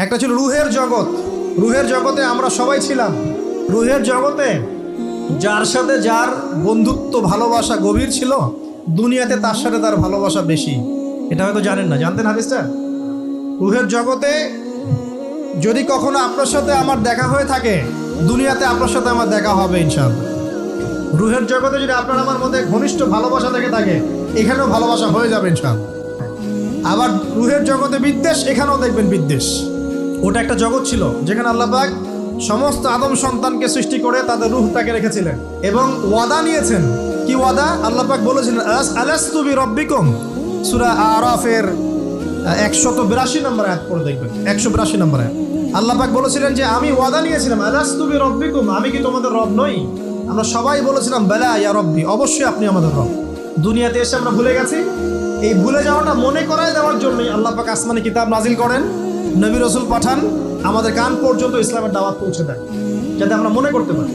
একটা ছিল রুহের জগৎ। রুহের জগতে আমরা সবাই ছিলাম। রুহের জগতে যার সাথে যার বন্ধুত্ব ভালোবাসা গভীর ছিল, দুনিয়াতে তার সাথে তার ভালোবাসা বেশি। এটা হয়তো জানেন না, জানতেন হাদিসটা? রুহের জগতে যদি কখনো আপনার সাথে আমার দেখা হয়ে থাকে, দুনিয়াতে আপনার সাথে আমার দেখা হবে ইনশাআল্লাহ। রুহের জগতে যদি আপনার আমার মধ্যে ঘনিষ্ঠ ভালোবাসা থেকে থাকে, এখানেও ভালোবাসা হয়ে যাবে ইনশাআল্লাহ। আবার রুহের জগতে বিদ্বেষ, এখানেও দেখবেন বিদ্বেষ। ওটা একটা জগৎ ছিল যেখানে আল্লাহ পাক সমস্ত আদম সন্তানকে সৃষ্টি করে তাদের রূহটাকে রেখেছিলেন এবং ওয়াদা নিয়েছেন। কি ওয়াদা? আল্লাহ পাক বলেছিলেন আলাস্তু বিরাব্বিকুম, সূরা আরাফের 182 নম্বর আয়াত পড়ে দেখবেন। 182 নম্বর আয়াত আল্লাহ পাক বলেছিলেন যে আমি ওয়াদা নিয়েছিলাম, আলাস্তু বিরাব্বিকুম, আমি কি তোমাদের রব নই? আমরা সবাই বলেছিলাম বালা ইয়া রব্বি, অবশ্যই আপনি আমাদের রব। দুনিয়াতে এসে আমরা ভুলে গেছি। এই ভুলে যাওয়াটা মনে করায় দেওয়ার জন্যই আল্লাহ পাক আসমানি কিতাব নাজিল করেন, নবী রাসূল পাঠান, আমাদের কান পর্যন্ত ইসলামের দাওয়াত পৌঁছে দেন, যাতে আমরা মনে করতে পারি।